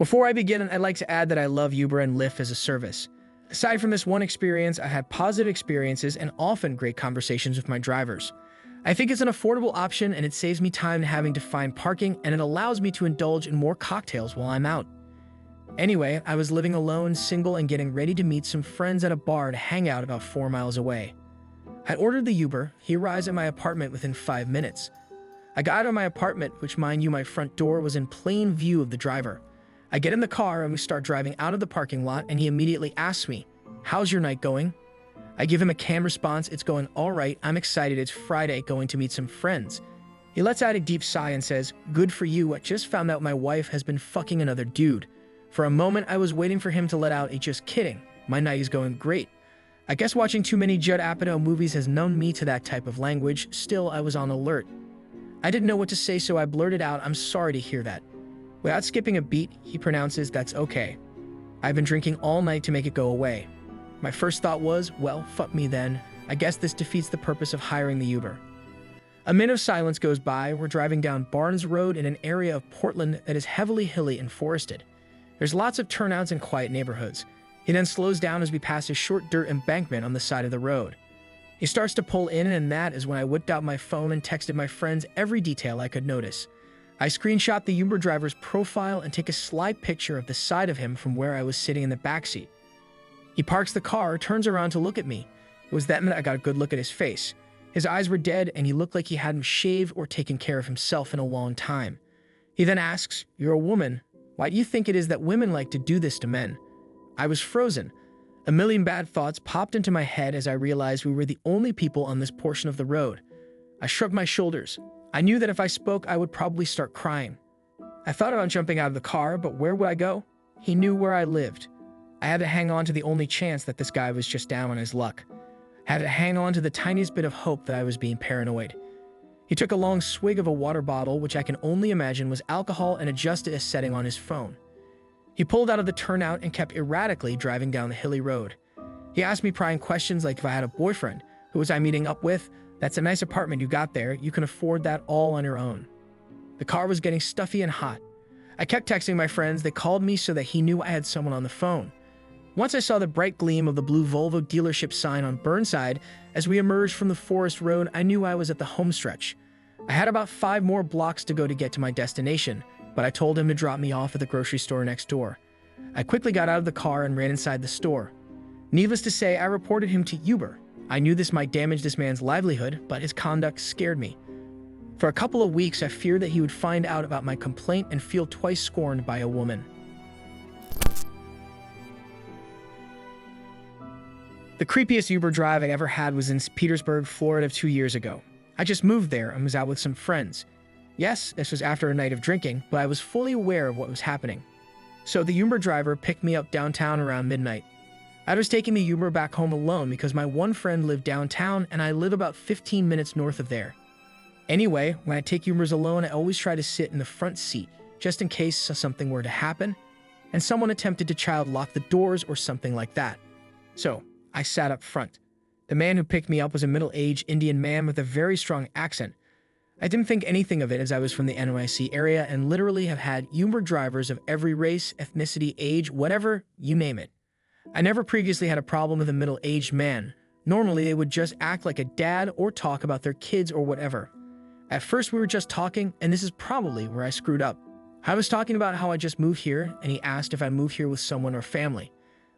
Before I begin, I'd like to add that I love Uber and Lyft as a service. Aside from this one experience, I had positive experiences and often great conversations with my drivers. I think it's an affordable option and it saves me time having to find parking, and it allows me to indulge in more cocktails while I'm out. Anyway, I was living alone, single, and getting ready to meet some friends at a bar to hang out about 4 miles away. I ordered the Uber. He arrives at my apartment within 5 minutes. I got out of my apartment, which, mind you, my front door was in plain view of the driver. I get in the car and we start driving out of the parking lot, and he immediately asks me, "How's your night going?" I give him a calm response, "It's going all right. I'm excited. It's Friday, going to meet some friends." He lets out a deep sigh and says, "Good for you. I just found out my wife has been fucking another dude." For a moment, I was waiting for him to let out a "just kidding. My night is going great." I guess watching too many Judd Apatow movies has numbed me to that type of language. Still, I was on alert. I didn't know what to say, so I blurted out, "I'm sorry to hear that." Without skipping a beat, he pronounces, "That's okay. I've been drinking all night to make it go away." My first thought was, well, fuck me then. I guess this defeats the purpose of hiring the Uber. A minute of silence goes by. We're driving down Barnes Road in an area of Portland that is heavily hilly and forested. There's lots of turnouts and quiet neighborhoods. He then slows down as we pass a short dirt embankment on the side of the road. He starts to pull in, and that is when I whipped out my phone and texted my friends every detail I could notice. I screenshot the Uber driver's profile and take a slide picture of the side of him from where I was sitting in the backseat. He parks the car, turns around to look at me. It was that minute I got a good look at his face. His eyes were dead, and he looked like he hadn't shaved or taken care of himself in a long time. He then asks, "You're a woman. Why do you think it is that women like to do this to men?" I was frozen. A million bad thoughts popped into my head as I realized we were the only people on this portion of the road. I shrugged my shoulders. I knew that if I spoke, I would probably start crying. I thought about jumping out of the car, but where would I go? He knew where I lived. I had to hang on to the only chance that this guy was just down on his luck. I had to hang on to the tiniest bit of hope that I was being paranoid. He took a long swig of a water bottle, which I can only imagine was alcohol, and adjusted a setting on his phone. He pulled out of the turnout and kept erratically driving down the hilly road. He asked me prying questions like if I had a boyfriend. Who was I meeting up with? "That's a nice apartment you got there. You can afford that all on your own." The car was getting stuffy and hot. I kept texting my friends. They called me so that he knew I had someone on the phone. Once I saw the bright gleam of the blue Volvo dealership sign on Burnside as we emerged from the forest road, I knew I was at the home stretch. I had about 5 more blocks to go to get to my destination, but I told him to drop me off at the grocery store next door. I quickly got out of the car and ran inside the store. Needless to say, I reported him to Uber. I knew this might damage this man's livelihood, but his conduct scared me. For a couple of weeks, I feared that he would find out about my complaint and feel twice scorned by a woman. The creepiest Uber drive I ever had was in Petersburg, Florida 2 years ago. I just moved there and was out with some friends. Yes, this was after a night of drinking, but I was fully aware of what was happening. So the Uber driver picked me up downtown around midnight. I was taking the Uber back home alone because my one friend lived downtown and I live about 15 minutes north of there. Anyway, when I take Ubers alone, I always try to sit in the front seat, just in case something were to happen, and someone attempted to child lock the doors or something like that. So, I sat up front. The man who picked me up was a middle-aged Indian man with a very strong accent. I didn't think anything of it as I was from the NYC area and literally have had Uber drivers of every race, ethnicity, age, whatever, you name it. I never previously had a problem with a middle-aged man. Normally, they would just act like a dad or talk about their kids or whatever. At first, we were just talking, and this is probably where I screwed up. I was talking about how I just moved here, and he asked if I moved here with someone or family.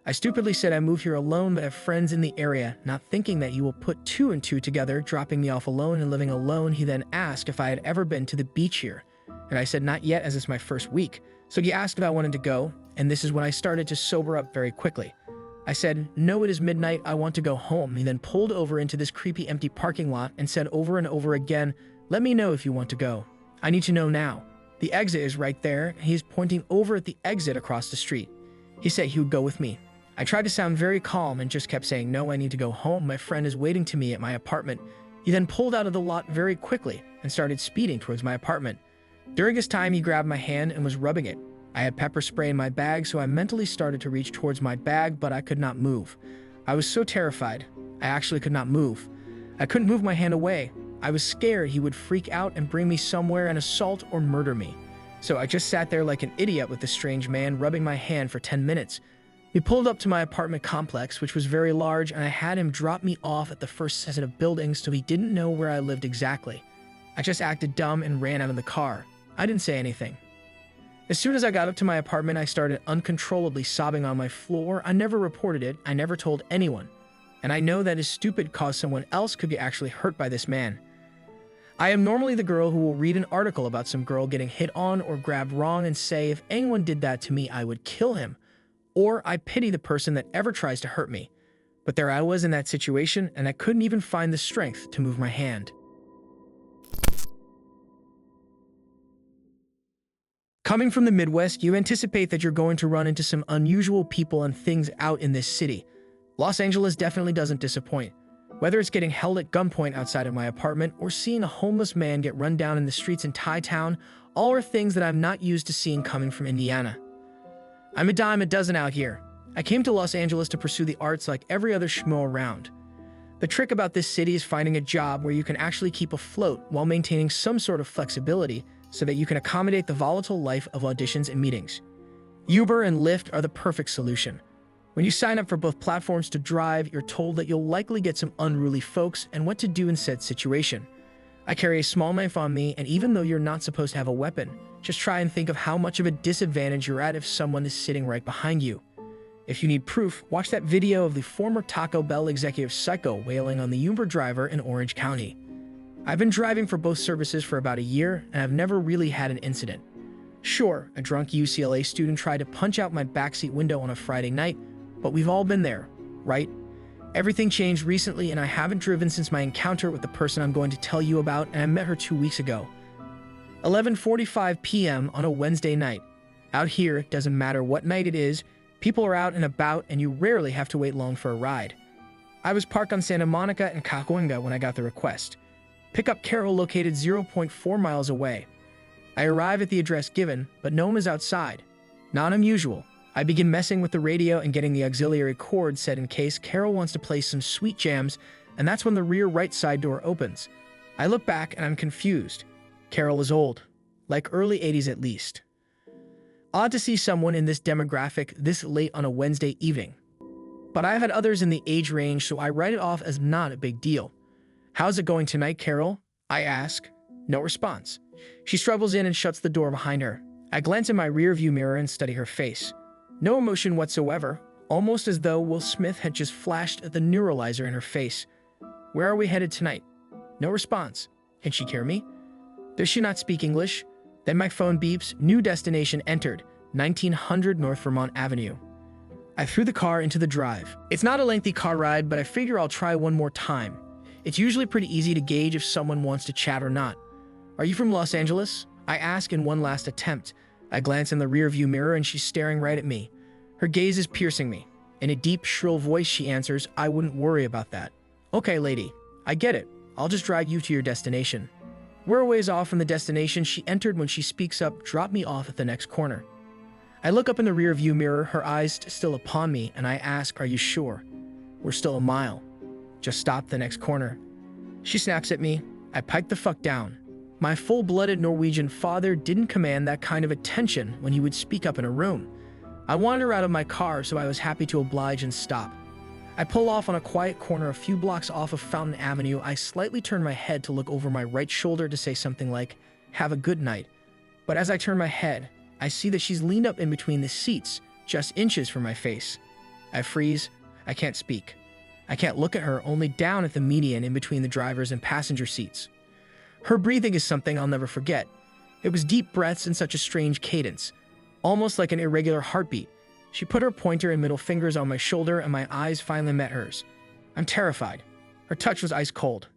I stupidly said I moved here alone but have friends in the area, not thinking that he will put 2 and 2 together, dropping me off alone and living alone. He then asked if I had ever been to the beach here, and I said not yet as it's my first week. So he asked if I wanted to go, and this is when I started to sober up very quickly. I said, "No, it is midnight, I want to go home." He then pulled over into this creepy empty parking lot and said over and over again, "Let me know if you want to go. I need to know now. The exit is right there," and he's pointing over at the exit across the street. He said he would go with me. I tried to sound very calm and just kept saying, "No, I need to go home. My friend is waiting to me at my apartment." He then pulled out of the lot very quickly and started speeding towards my apartment. During his time, he grabbed my hand and was rubbing it. I had pepper spray in my bag, so I mentally started to reach towards my bag, but I could not move. I was so terrified. I actually could not move. I couldn't move my hand away. I was scared he would freak out and bring me somewhere and assault or murder me. So I just sat there like an idiot with this strange man rubbing my hand for 10 minutes. We pulled up to my apartment complex, which was very large, and I had him drop me off at the first set of buildings so he didn't know where I lived exactly. I just acted dumb and ran out of the car. I didn't say anything. As soon as I got up to my apartment, I started uncontrollably sobbing on my floor. I never reported it. I never told anyone. And I know that is stupid cause someone else could get actually hurt by this man. I am normally the girl who will read an article about some girl getting hit on or grabbed wrong and say, if anyone did that to me, I would kill him. Or I pity the person that ever tries to hurt me. But there I was in that situation, and I couldn't even find the strength to move my hand. Coming from the Midwest, you anticipate that you're going to run into some unusual people and things out in this city. Los Angeles definitely doesn't disappoint. Whether it's getting held at gunpoint outside of my apartment or seeing a homeless man get run down in the streets in Thai Town, all are things that I'm not used to seeing coming from Indiana. I'm a dime a dozen out here. I came to Los Angeles to pursue the arts like every other schmo around. The trick about this city is finding a job where you can actually keep afloat while maintaining some sort of flexibility so that you can accommodate the volatile life of auditions and meetings. Uber and Lyft are the perfect solution. When you sign up for both platforms to drive, you're told that you'll likely get some unruly folks and what to do in said situation. I carry a small knife on me, and even though you're not supposed to have a weapon, just try and think of how much of a disadvantage you're at if someone is sitting right behind you. If you need proof, watch that video of the former Taco Bell executive psycho wailing on the Uber driver in Orange County. I've been driving for both services for about a year, and I've never really had an incident. Sure, a drunk UCLA student tried to punch out my backseat window on a Friday night, but we've all been there, right? Everything changed recently, and I haven't driven since my encounter with the person I'm going to tell you about, and I met her 2 weeks ago. 11:45 p.m. on a Wednesday night. Out here, it doesn't matter what night it is, people are out and about, and you rarely have to wait long for a ride. I was parked on Santa Monica and Cahuenga when I got the request. Pickup KsL located 0.4 miles away. I arrive at the address given, but no one is outside. Not unusual. I begin messing with the radio and getting the auxiliary cord set in case KsL wants to play some sweet jams, and that's when the rear right side door opens. I look back and I'm confused. KsL is old, like early 80s at least. Odd to see someone in this demographic this late on a Wednesday evening. But I've had others in the age range, so I write it off as not a big deal. How's it going tonight, KsL? I ask. No response. She struggles in and shuts the door behind her. I glance in my rearview mirror and study her face. No emotion whatsoever, almost as though Will Smith had just flashed the neuralizer in her face. Where are we headed tonight? No response. Can she hear me? Does she not speak English? Then my phone beeps. New destination entered, 1900 North Vermont Avenue. I threw the car into the drive. It's not a lengthy car ride, but I figure I'll try one more time. It's usually pretty easy to gauge if someone wants to chat or not. Are you from Los Angeles? I ask in one last attempt. I glance in the rearview mirror and she's staring right at me. Her gaze is piercing me. In a deep, shrill voice, she answers, I wouldn't worry about that. Okay, lady. I get it. I'll just drive you to your destination. We're a ways off from the destination she entered when she speaks up, drop me off at the next corner. I look up in the rearview mirror, her eyes still upon me, and I ask, are you sure? We're still a mile. Just stop the next corner. She snaps at me. I pike the fuck down. My full-blooded Norwegian father didn't command that kind of attention when he would speak up in a room. I wanted her out of my car, so I was happy to oblige and stop. I pull off on a quiet corner a few blocks off of Fountain Avenue. I slightly turn my head to look over my right shoulder to say something like, have a good night. But as I turn my head, I see that she's leaned up in between the seats, just inches from my face. I freeze. I can't speak. I can't look at her, only down at the median in between the driver's and passenger seats. Her breathing is something I'll never forget. It was deep breaths in such a strange cadence, almost like an irregular heartbeat. She put her pointer and middle fingers on my shoulder, and my eyes finally met hers. I'm terrified. Her touch was ice cold.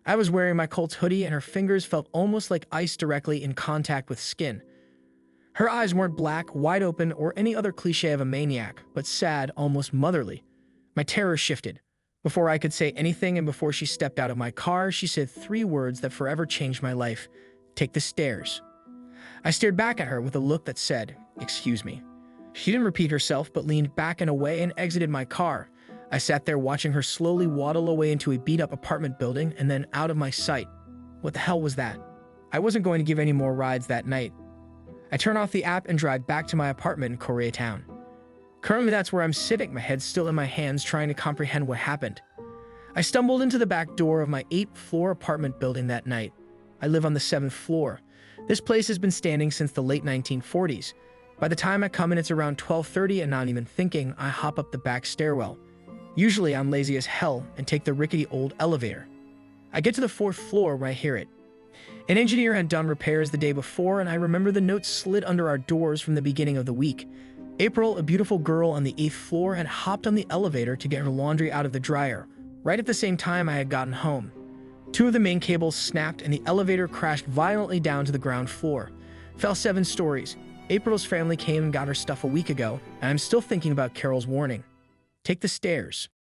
I was wearing my Colts hoodie, and her fingers felt almost like ice directly in contact with skin. Her eyes weren't black, wide open, or any other cliche of a maniac, but sad, almost motherly. My terror shifted. Before I could say anything and before she stepped out of my car, she said 3 words that forever changed my life. Take the stairs. I stared back at her with a look that said, excuse me. She didn't repeat herself, but leaned back and away and exited my car. I sat there watching her slowly waddle away into a beat-up apartment building and then out of my sight. What the hell was that? I wasn't going to give any more rides that night. I turn off the app and drive back to my apartment in Koreatown. Currently, that's where I'm sitting, my head still in my hands, trying to comprehend what happened. I stumbled into the back door of my 8th-floor apartment building that night. I live on the 7th floor. This place has been standing since the late 1940s. By the time I come in, it's around 12:30, and not even thinking, I hop up the back stairwell. Usually, I'm lazy as hell and take the rickety old elevator. I get to the 4th floor where I hear it. An engineer had done repairs the day before, and I remember the notes slid under our doors from the beginning of the week. April, a beautiful girl on the 8th floor, had hopped on the elevator to get her laundry out of the dryer, right at the same time I had gotten home. 2 of the main cables snapped, and the elevator crashed violently down to the ground floor. Fell 7 stories. April's family came and got her stuff a week ago, and I'm still thinking about Carol's warning. Take the stairs.